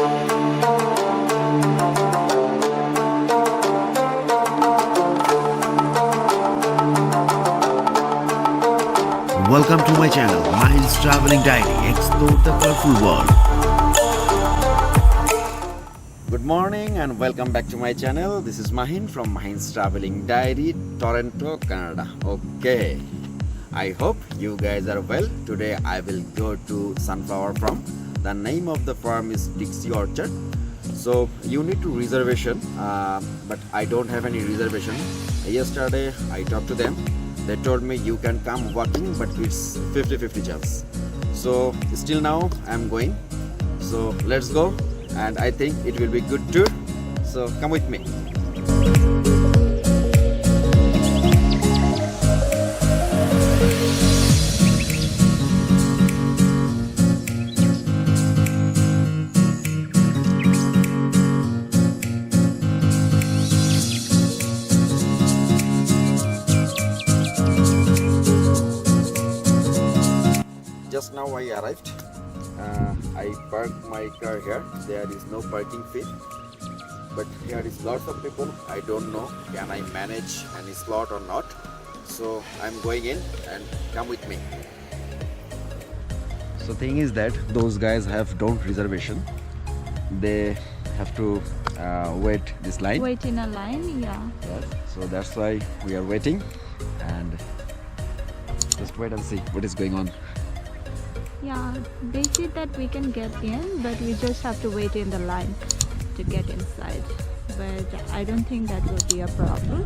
Welcome to my channel, Mahins Travelling Diary. Explore the colorful world. Good morning and welcome back to my channel. This is Mahin from Mahins Travelling Diary, Toronto, Canada. Okay, I hope you guys are well. Today I will go to sunflower farm. The name of the farm is Dixie Orchard. So you need to reservation, but I don't have any reservation. Yesterday I talked to them. They told me you can come walking, but it's 50-50 chance. So still now I'm going. So let's go, and I think it will be good tour. So come with me. Just now I arrived. I parked my car here. There is no parking fee, but here is lots of people. I don't know can I manage any slot or not. So I'm going in, and come with me. So thing is that those guys don't reservation. They have to wait this line. Wait in a line, yeah. Yes. So that's why we are waiting, and just wait and see what is going on. Yeah, they said that we can get in, but we just have to wait in the line to get inside. But I don't think that will be a problem.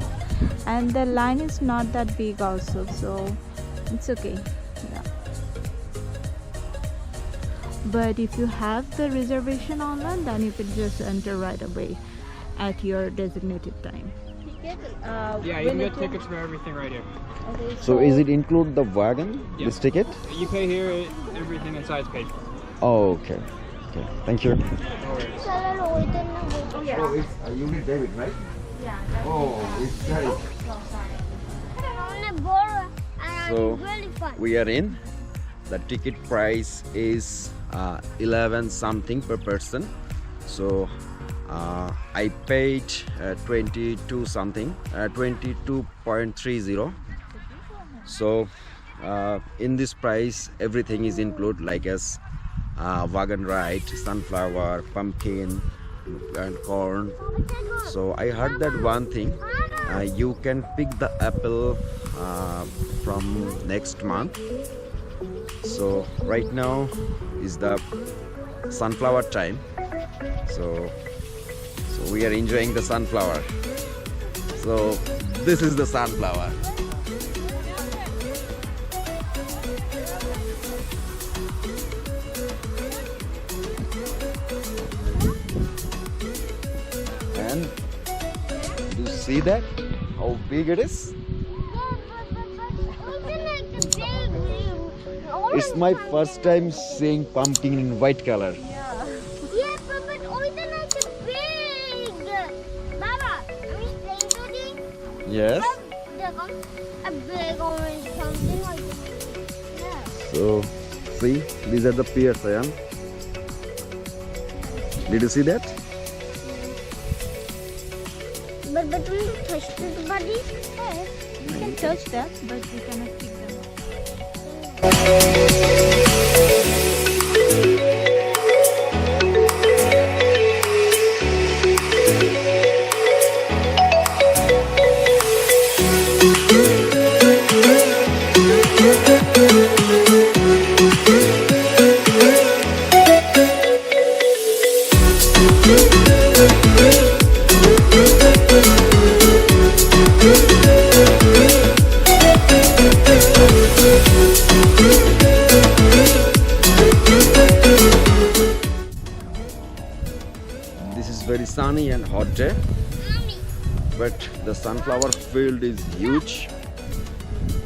And the line is not that big also, so it's okay. Yeah. But if you have the reservation online, then you can just enter right away at your designated time. Yeah, you can get tickets for everything right here. Okay, So is it include the wagon, Yeah. this ticket? You pay here, everything inside is paid for. Oh, okay. Okay, thank you. No worries. Oh, it's you need David, right? Yeah. Oh, it's David. So we are in. The ticket price is 11 something per person. So I paid 22 something, 22.30. So in this price everything is included, like as wagon ride, sunflower, pumpkin and corn. So I heard that one thing, you can pick the apple from next month. So right now is the sunflower time. So we are enjoying the sunflower. So this is the sunflower. And you see that how big it is? It's my first time seeing pumpkin in white color. Yeah, but open like a big. Baba, are we playing today? Yes. A big orange pumpkin like this. Yeah. So see, these are the pears, Ayan. Did you see that? But we touch the body. Yes, you can touch that, but you cannot pick them up. This is very sunny and hot day, but the sunflower field is huge.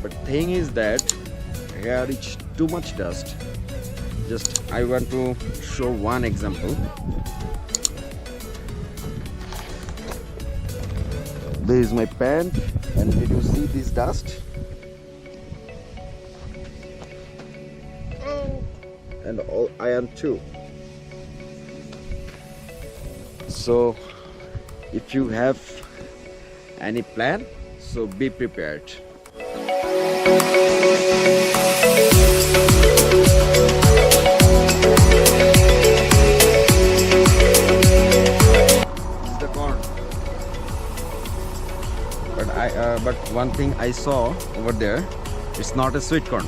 But thing is that here is too much dust. Just I want to show one example. This is my pant, and did you see this dust? And all iron too. So if you have any plan, so be prepared. This is the corn. But one thing I saw over there, it's not a sweet corn.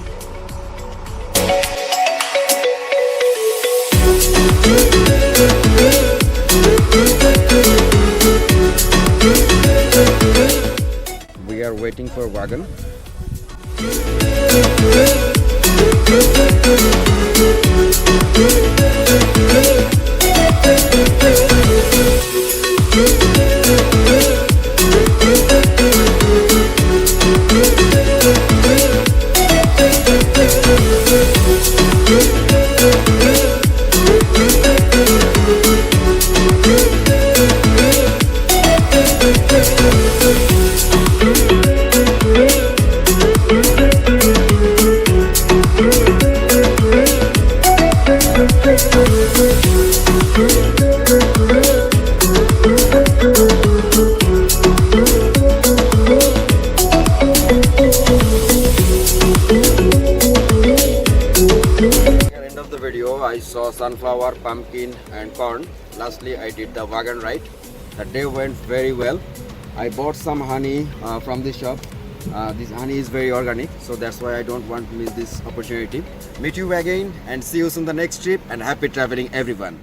We are waiting for wagon. End of the video, I saw sunflower, pumpkin and corn. Lastly, I did the wagon ride. The day went very well. I bought some honey from this shop. This honey is very organic, so that's why I don't want to miss this opportunity. Meet you again and see you soon the next trip, and happy traveling everyone.